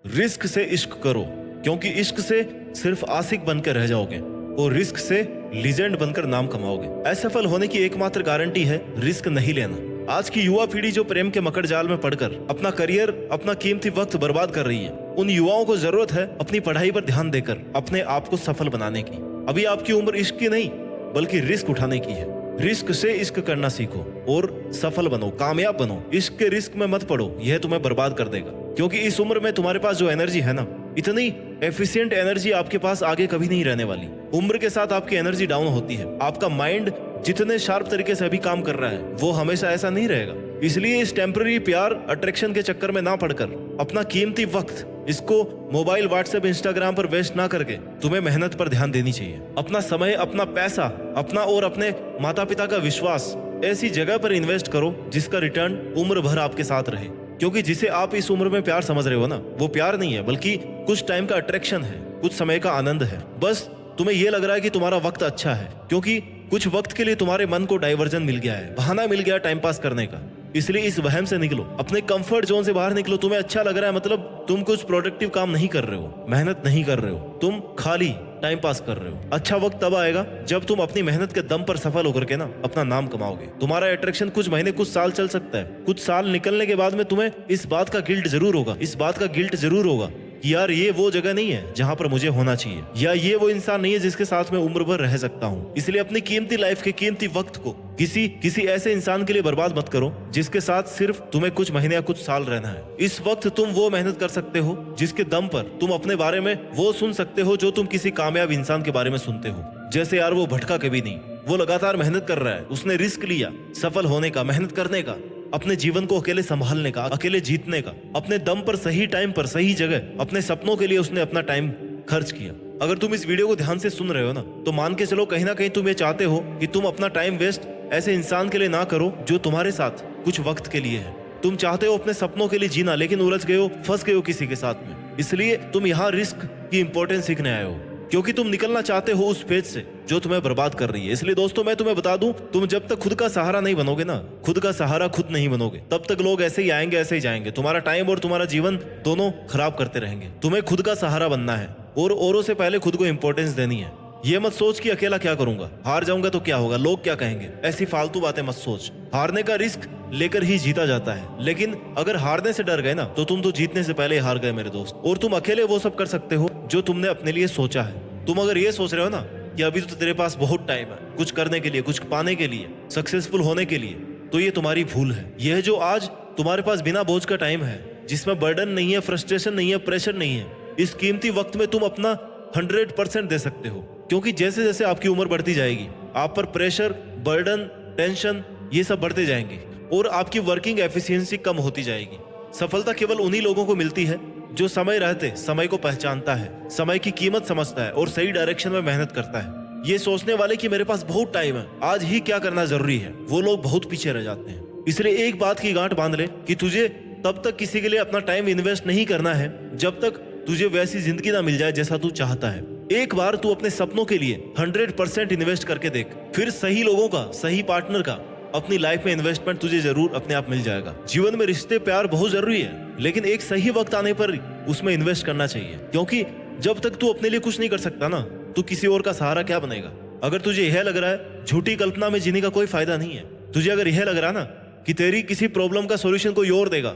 Risk से इश्क करो, क्योंकि इश्क से सिर्फ आशिक बनकर रह जाओगे और रिस्क से लीजेंड बनकर नाम कमाओगे। असफल होने की एकमात्र गारंटी है रिस्क नहीं लेना। आज की युवा पीढ़ी जो प्रेम के मकड़ जाल में पड़कर अपना करियर, अपना कीमती वक्त बर्बाद कर रही है, उन युवाओं को जरूरत है अपनी पढ़ाई पर ध्यान देकर अपने आप को सफल बनाने की। अभी आपकी उम्र इश्क की नहीं बल्कि रिस्क उठाने की है। रिस्क से इश्क करना सीखो और सफल बनो, कामयाब बनो। इश्क के रिस्क में मत पड़ो, यह तुम्हें बर्बाद कर देगा। क्योंकि इस उम्र में तुम्हारे पास जो एनर्जी है ना, इतनी एफिशिएंट एनर्जी आपके पास आगे कभी नहीं रहने वाली। उम्र के साथ आपकी एनर्जी डाउन होती है। आपका माइंड जितने शार्प तरीके से अभी काम कर रहा है वो हमेशा ऐसा नहीं रहेगा। इसलिए इस टेम्पररी प्यार, अट्रैक्शन के चक्कर में ना पड़कर अपना कीमती वक्त इसको मोबाइल, व्हाट्सएप, इंस्टाग्राम पर वेस्ट ना करके तुम्हें मेहनत पर ध्यान देनी चाहिए। अपना समय, अपना पैसा, अपना और अपने माता पिता का विश्वास ऐसी जगह पर इन्वेस्ट करो जिसका रिटर्न उम्र भर आपके साथ रहे। क्योंकि जिसे आप इस उम्र में प्यार समझ रहे हो ना, वो प्यार नहीं है बल्कि कुछ टाइम का अट्रैक्शन है, कुछ समय का आनंद है। बस तुम्हें ये लग रहा है कि तुम्हारा वक्त अच्छा है क्योंकि कुछ वक्त के लिए तुम्हारे मन को डाइवर्जन मिल गया है, बहाना मिल गया टाइम पास करने का। इसलिए इस वहम से निकलो, अपने कंफर्ट जोन से बाहर निकलो। तुम्हें अच्छा लग रहा है मतलब तुम कुछ प्रोडक्टिव काम नहीं कर रहे हो, मेहनत नहीं कर रहे हो, तुम खाली टाइम पास कर रहे हो। अच्छा वक्त तब आएगा जब तुम अपनी मेहनत के दम पर सफल होकर के ना अपना नाम कमाओगे। तुम्हारा अट्रैक्शन कुछ महीने, कुछ साल चल सकता है। कुछ साल निकलने के बाद में तुम्हें इस बात का गिल्ट जरूर होगा, इस बात का गिल्ट जरूर होगा कि यार ये वो जगह नहीं है जहां पर मुझे होना चाहिए, या ये वो इंसान नहीं है जिसके साथ मैं उम्र भर रह सकता हूँ। इसलिए अपनी कीमती लाइफ के कीमती वक्त को किसी ऐसे इंसान के लिए बर्बाद मत करो जिसके साथ सिर्फ तुम्हें कुछ महीने या कुछ साल रहना है। इस वक्त तुम वो मेहनत कर सकते हो जिसके दम पर तुम अपने बारे में वो सुन सकते हो जो तुम किसी कामयाब इंसान के बारे में सुनते हो। जैसे यार वो भटका कभी नहीं, वो लगातार मेहनत कर रहा है, उसने रिस्क लिया सफल होने का, मेहनत करने का, अपने जीवन को अकेले संभालने का, अकेले जीतने का, अपने दम पर सही टाइम पर सही जगह अपने सपनों के लिए उसने अपना टाइम खर्च किया। अगर तुम इस वीडियो को ध्यान से सुन रहे हो ना, तो मान के चलो कहीं ना कहीं तुम ये चाहते हो कि तुम अपना टाइम वेस्ट ऐसे इंसान के लिए ना करो जो तुम्हारे साथ कुछ वक्त के लिए है। तुम चाहते हो अपने सपनों के लिए जीना, लेकिन उलझ गए हो, फंस गए हो किसी के साथ में। इसलिए तुम यहाँ रिस्क की इंपॉर्टेंस सीखने आए हो, क्योंकि तुम निकलना चाहते हो उस फेज से जो तुम्हें बर्बाद कर रही है। इसलिए दोस्तों मैं तुम्हें बता दूं, तुम जब तक खुद का सहारा नहीं बनोगे ना, खुद का सहारा खुद नहीं बनोगे, तब तक लोग ऐसे ही आएंगे, ऐसे ही जाएंगे। तुम्हारा टाइम और तुम्हारा जीवन दोनों खराब करते रहेंगे। तुम्हें खुद का सहारा बनना है और औरों से पहले खुद को इंपॉर्टेंस देनी है। ये मत सोच कि अकेला क्या करूंगा, हार जाऊंगा तो क्या होगा, लोग क्या कहेंगे, ऐसी फालतू बातें मत सोच। हारने का रिस्क लेकर ही जीता जाता है, लेकिन अगर हारने से डर गए ना तो तुम तो जीतने से पहले ही हार गए मेरे दोस्त। और तुम अकेले वो सब कर सकते हो जो तुमने अपने लिए सोचा है। तुम अगर ये सोच रहे हो ना कि अभी तो तेरे पास बहुत टाइम है कुछ करने के लिए, कुछ पाने के लिए, सक्सेसफुल होने के लिए, तो ये तुम्हारी भूल है। यह जो आज तुम्हारे पास बिना बोझ का टाइम है, जिसमें बर्डन नहीं है, फ्रस्ट्रेशन नहीं है, प्रेशर नहीं है, इस कीमती वक्त में तुम अपना 100% दे सकते हो। क्योंकि जैसे जैसे आपकी उम्र बढ़ती जाएगी, आप पर प्रेशर, बर्डन, टेंशन ये सब बढ़ते जाएंगे और आपकी वर्किंग एफिशिएंसी कम होती जाएगी। सफलता केवल उन्हीं लोगों को मिलती है जो समय रहते समय को पहचानता है, समय की कीमत समझता है और सही डायरेक्शन में मेहनत करता है। ये सोचने वाले कि मेरे पास बहुत टाइम है, आज ही क्या करना जरूरी है, वो लोग बहुत पीछे रह जाते हैं। इसलिए एक बात की गांठ बांध ले कि तुझे तब तक किसी के लिए अपना टाइम इन्वेस्ट नहीं करना है जब तक तुझे वैसी जिंदगी ना मिल जाए जैसा तू चाहता है। एक बार तू अपने सपनों के लिए 100% इन्वेस्ट करके देख, फिर सही लोगों का, सही पार्टनर का अपनी लाइफ में इन्वेस्टमेंट तुझे जरूर अपने आप मिल जाएगा। जीवन में रिश्ते, प्यार बहुत जरूरी है, लेकिन एक सही वक्त आने पर उसमें इन्वेस्ट करना चाहिए। क्योंकि जब तक तू अपने लिए कुछ नहीं कर सकता ना, तू किसी और का सहारा क्या बनेगा। अगर तुझे यह लग रहा है झूठी कल्पना में जीने का कोई फायदा नहीं है, तुझे अगर यह लग रहा है ना कि तेरी किसी प्रॉब्लम का सोल्यूशन कोई और देगा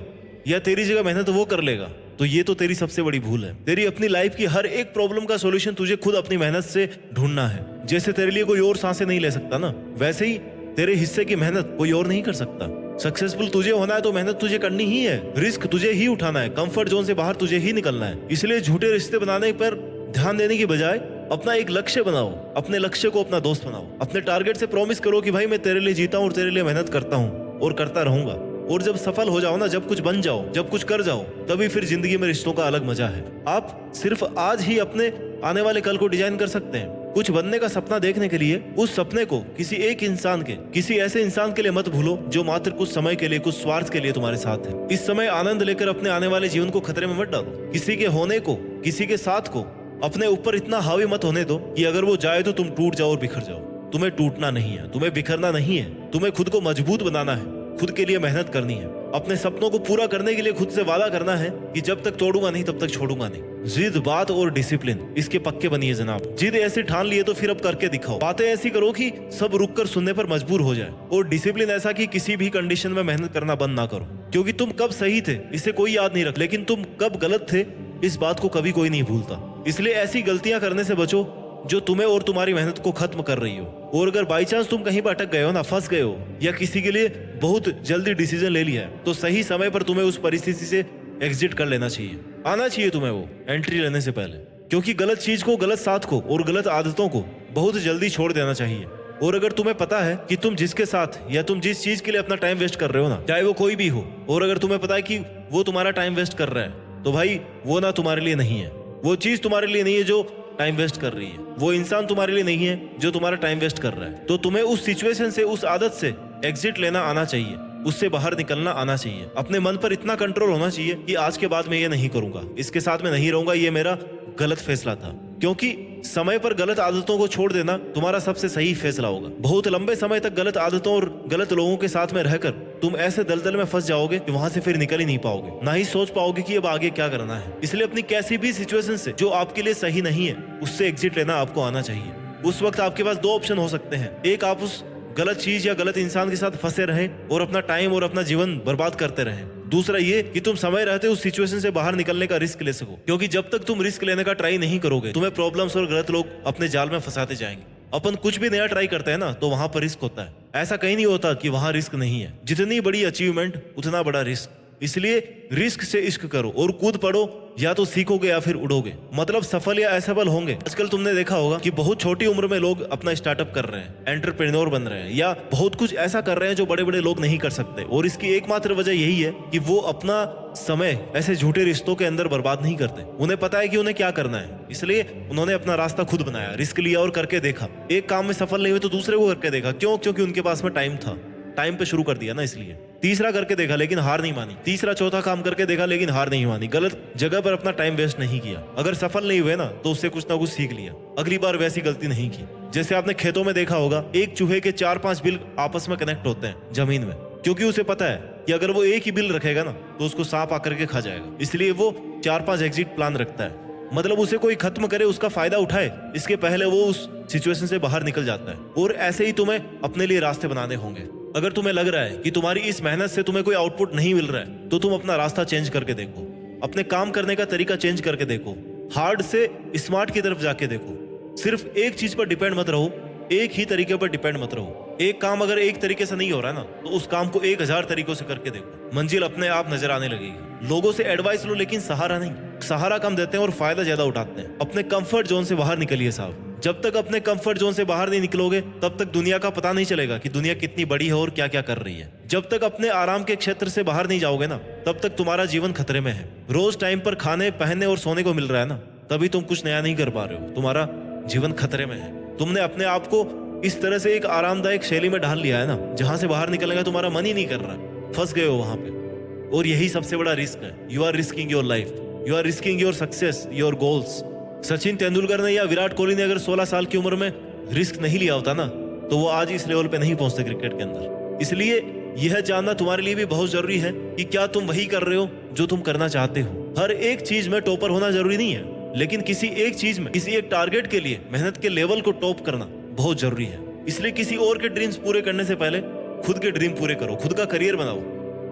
या तेरी जगह मेहनत वो कर लेगा, तो ये तो तेरी सबसे बड़ी भूल है। तेरी अपनी लाइफ की हर एक प्रॉब्लम का सॉल्यूशन तुझे खुद अपनी मेहनत से ढूंढना है। जैसे तेरे लिए कोई और सांसें नहीं ले सकता ना, वैसे ही तेरे हिस्से की मेहनत कोई और नहीं कर सकता। सक्सेसफुल तुझे होना है तो मेहनत तुझे करनी ही है, रिस्क तुझे ही उठाना है, कंफर्ट जोन से बाहर तुझे ही निकलना है। इसलिए झूठे रिश्ते बनाने पर ध्यान देने की बजाय अपना एक लक्ष्य बनाओ, अपने लक्ष्य को अपना दोस्त बनाओ। अपने टारगेट से प्रॉमिस करो कि भाई मैं तेरे लिए जीता हूँ और तेरे लिए मेहनत करता हूँ और करता रहूंगा। और जब सफल हो जाओ ना, जब कुछ बन जाओ, जब कुछ कर जाओ, तभी फिर जिंदगी में रिश्तों का अलग मजा है। आप सिर्फ आज ही अपने आने वाले कल को डिजाइन कर सकते हैं। कुछ बनने का सपना देखने के लिए उस सपने को किसी एक इंसान के, किसी ऐसे इंसान के लिए मत भूलो जो मात्र कुछ समय के लिए, कुछ स्वार्थ के लिए तुम्हारे साथ है। इस समय आनंद लेकर अपने आने वाले जीवन को खतरे में मत डालो। किसी के होने को, किसी के साथ को अपने ऊपर इतना हावी मत होने दो कि अगर वो जाए तो तुम टूट जाओ और बिखर जाओ। तुम्हें टूटना नहीं है, तुम्हें बिखरना नहीं है, तुम्हें खुद को मजबूत बनाना है, खुद के लिए मेहनत करनी है। अपने सपनों को पूरा करने के लिए खुद से वादा करना है कि जब तक तोड़ूंगा नहीं तब तक छोड़ूंगा नहीं। जिद, बात और डिसिप्लिन, इसके पक्के बनिए जनाब। जिद ऐसे ठान लिए तो फिर अब करके दिखाओ। बातें ऐसी करो कि सब रुककर सुनने पर मजबूर हो जाए, और डिसिप्लिन ऐसा कि किसी भी कंडीशन में मेहनत करना बंद ना करो। क्योंकि तुम कब सही थे इसे कोई याद नहीं रख, लेकिन तुम कब गलत थे इस बात को कभी कोई नहीं भूलता। इसलिए ऐसी गलतियां करने से बचो जो तुम्हें और तुम्हारी मेहनत को खत्म कर रही हो। और अगर बाई चांस तुम कहीं पर अटक गए हो ना, फंस गए हो, या किसी के लिए बहुत जल्दी डिसीजन ले लिया है, तो सही समय पर तुम्हें उस परिस्थिति से एग्जिट कर लेना चाहिए। आना चाहिए तुम्हें वो एंट्री लेने से पहले। क्योंकि गलत चीज को, गलत साथ को और गलत आदतों को बहुत जल्दी छोड़ देना चाहिए। और अगर तुम्हें पता है कि तुम जिसके साथ या तुम जिस चीज के लिए अपना टाइम वेस्ट कर रहे हो ना, चाहे वो कोई भी हो, और अगर तुम्हें पता है कि वो तुम्हारा टाइम वेस्ट कर रहा है, तो भाई वो ना तुम्हारे लिए नहीं है, वो चीज तुम्हारे लिए नहीं है जो टाइम वेस्ट कर रही है, वो इंसान तुम्हारे लिए नहीं है जो तुम्हारा टाइम वेस्ट कर रहा है। तो तुम्हें उस सिचुएशन से, उस आदत से एग्जिट लेना आना चाहिए, उससे बाहर निकलना आना चाहिए। अपने मन पर इतना कंट्रोल होना चाहिए कि आज के बाद मैं ये नहीं करूंगा, इसके साथ मैं नहीं रहूंगा, ये मेरा गलत फैसला था। क्योंकि समय पर गलत आदतों को छोड़ देना तुम्हारा सबसे सही फैसला होगा। बहुत लंबे समय तक गलत आदतों और गलत लोगों के साथ में रहकर तुम ऐसे दलदल में फंस जाओगे कि वहां से फिर निकल ही नहीं पाओगे, ना ही सोच पाओगे कि अब आगे क्या करना है। इसलिए अपनी कैसी भी सिचुएशन से जो आपके लिए सही नहीं है, उससे एग्जिट लेना आपको आना चाहिए। उस वक्त आपके पास दो ऑप्शन हो सकते हैं। एक, आप उस गलत चीज या गलत इंसान के साथ फंसे रहें और अपना टाइम और अपना जीवन बर्बाद करते रहें। दूसरा ये कि तुम समय रहते उस सिचुएशन से बाहर निकलने का रिस्क ले सको। क्योंकि जब तक तुम रिस्क लेने का ट्राई नहीं करोगे, तुम्हें प्रॉब्लम्स और गलत लोग अपने जाल में फंसाते जाएंगे। अपन कुछ भी नया ट्राई करते हैं ना, तो वहां पर रिस्क होता है। ऐसा कहीं नहीं होता कि वहां रिस्क नहीं है। जितनी बड़ी अचीवमेंट उतना बड़ा रिस्क। इसलिए रिस्क से इश्क करो और कूद पड़ो, या तो सीखोगे या फिर उड़ोगे। मतलब सफल या असफल होंगे। आजकल तुमने देखा होगा कि बहुत छोटी उम्र में लोग अपना स्टार्टअप कर रहे हैं, एंटरप्रेन्योर बन रहे हैं, या बहुत कुछ ऐसा कर रहे हैं जो बड़े बड़े लोग नहीं कर सकते। और इसकी एकमात्र वजह यही है कि वो अपना समय ऐसे झूठे रिश्तों के अंदर बर्बाद नहीं करते। उन्हें पता है कि उन्हें क्या करना है, इसलिए उन्होंने अपना रास्ता खुद बनाया, रिस्क लिया और करके देखा। एक काम में सफल नहीं हुए तो दूसरे को करके देखा। क्यों? क्योंकि उनके पास में टाइम था, टाइम पे शुरू कर दिया ना, इसलिए। तीसरा करके देखा लेकिन हार नहीं मानी। तीसरा चौथा काम करके देखा लेकिन हार नहीं मानी। गलत जगह पर अपना टाइम वेस्ट नहीं किया। अगर सफल नहीं हुए ना, तो उससे कुछ ना कुछ सीख लिया, अगली बार वैसी गलती नहीं की। जैसे आपने खेतों में देखा होगा, एक चूहे के 4-5 बिल आपस में कनेक्ट होते हैं जमीन में, क्योंकि उसे पता है कि अगर वो एक ही बिल रखेगा ना, तो उसको सांप आकर के खा जाएगा। इसलिए वो 4-5 एग्जिट प्लान रखता है। मतलब उसे कोई खत्म करे, उसका फायदा उठाए, इसके पहले वो उस सिचुएशन से बाहर निकल जाता है। और ऐसे ही तुम्हें अपने लिए रास्ते बनाने होंगे। अगर तुम्हें लग रहा है कि तुम्हारी इस मेहनत से तुम्हें कोई आउटपुट नहीं मिल रहा है, तो तुम अपना रास्ता चेंज करके देखो, अपने काम करने का तरीका चेंज करके देखो, हार्ड से स्मार्ट की तरफ जाके देखो। सिर्फ एक चीज पर डिपेंड मत रहो, एक ही तरीके पर डिपेंड मत रहो। एक काम अगर एक तरीके से नहीं हो रहा है ना, तो उस काम को 1000 तरीकों से करके देखो, मंजिल अपने आप नजर आने लगेगी। लोगों से एडवाइस लो, लेकिन सहारा नहीं। सहारा कम देते हैं और फायदा ज्यादा उठाते हैं। अपने कंफर्ट जोन से बाहर निकलिए साहब। जब तक अपने कंफर्ट जोन से बाहर नहीं निकलोगे, तब तक दुनिया का पता नहीं चलेगा कि दुनिया कितनी बड़ी है और क्या क्या कर रही है। जब तक अपने आराम के क्षेत्र से बाहर नहीं जाओगे ना, तब तक तुम्हारा जीवन खतरे में है। रोज टाइम पर खाने, पहनने और सोने को मिल रहा है ना, तभी तुम कुछ नया नहीं कर पा रहे हो, तुम्हारा जीवन खतरे में है। तुमने अपने आप को इस तरह से एक आरामदायक शैली में ढाल लिया है ना, जहां से बाहर निकलने का तुम्हारा मन ही नहीं कर रहा, फंस गए हो वहां पे। और यही सबसे बड़ा रिस्क है। You are risking your life, you are risking your success, your goals. Sachin Tendulkar ने या विराट कोहली ने अगर 16 साल की उम्र में रिस्क नहीं लिया होता ना, तो वो आज इस लेवल पे नहीं पहुंचते क्रिकेट के अंदर। इसलिए यह जानना तुम्हारे लिए भी बहुत जरूरी है कि क्या तुम वही कर रहे हो जो तुम करना चाहते हो। हर एक चीज में टॉपर होना जरूरी नहीं है, लेकिन किसी एक चीज में, किसी एक टारगेट के लिए मेहनत के लेवल को टॉप करना बहुत जरूरी है। इसलिए किसी और के ड्रीम्स पूरे करने से पहले खुद के ड्रीम पूरे करो, खुद का करियर बनाओ,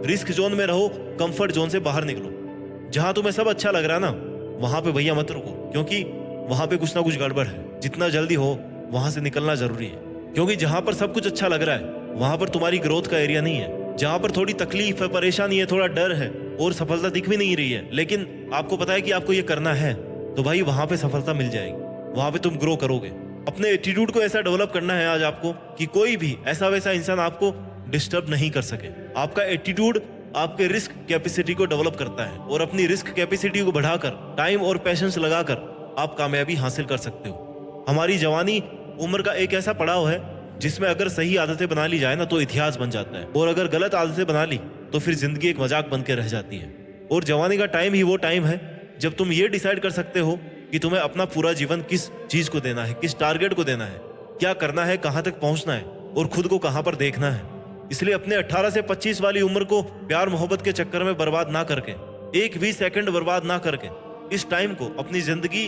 रिस्क जोन में रहो, कंफर्ट जोन से बाहर निकलो। जहां तुम्हें सब अच्छा लग रहा है ना, वहां पे भैया मत रुको, क्योंकि वहां पे कुछ ना कुछ गड़बड़ है। जितना जल्दी हो वहां से निकलना जरूरी है। क्योंकि जहां पर सब कुछ अच्छा लग रहा है, वहां पर तुम्हारी ग्रोथ का एरिया नहीं है। जहां पर थोड़ी तकलीफ है, परेशानी है, थोड़ा डर है और सफलता दिख भी नहीं रही है, लेकिन आपको पता है कि आपको ये करना है, तो भाई वहां पे सफलता मिल जाएगी, वहां पे तुम ग्रो करोगे। अपने एटीट्यूड को ऐसा डेवलप करना है आज आपको कि कोई भी ऐसा वैसा इंसान आपको डिस्टर्ब नहीं कर सके। आपका एटीट्यूड आपके रिस्क कैपेसिटी को डेवलप करता है, और अपनी रिस्क कैपेसिटी को बढ़ाकर, टाइम और पैशंस लगाकर आप कामयाबी हासिल कर सकते हो। हमारी जवानी उम्र का एक ऐसा पड़ाव है जिसमें अगर सही आदतें बना ली जाए ना, तो इतिहास बन जाता है, और अगर गलत आदतें बना ली तो फिर जिंदगी एक मजाक बन के रह जाती है। और जवानी का टाइम ही वो टाइम है जब तुम ये डिसाइड कर सकते हो कि तुम्हें अपना पूरा जीवन किस चीज को देना है, किस टारगेट को देना है, क्या करना है, कहां तक पहुंचना है और खुद को कहां पर देखना है। इसलिए अपने 18 से 25 वाली उम्र को प्यार मोहब्बत के चक्कर में बर्बाद ना करके, एक भी सेकंड बर्बाद ना करके, इस टाइम को अपनी जिंदगी,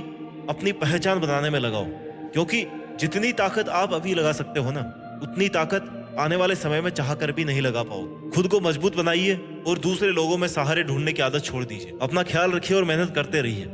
अपनी पहचान बनाने में लगाओ। क्योंकि जितनी ताकत आप अभी लगा सकते हो ना, उतनी ताकत आने वाले समय में चाह कर भी नहीं लगा पाओ। खुद को मजबूत बनाइए और दूसरे लोगों में सहारे ढूंढने की आदत छोड़ दीजिए। अपना ख्याल रखिए और मेहनत करते रहिए।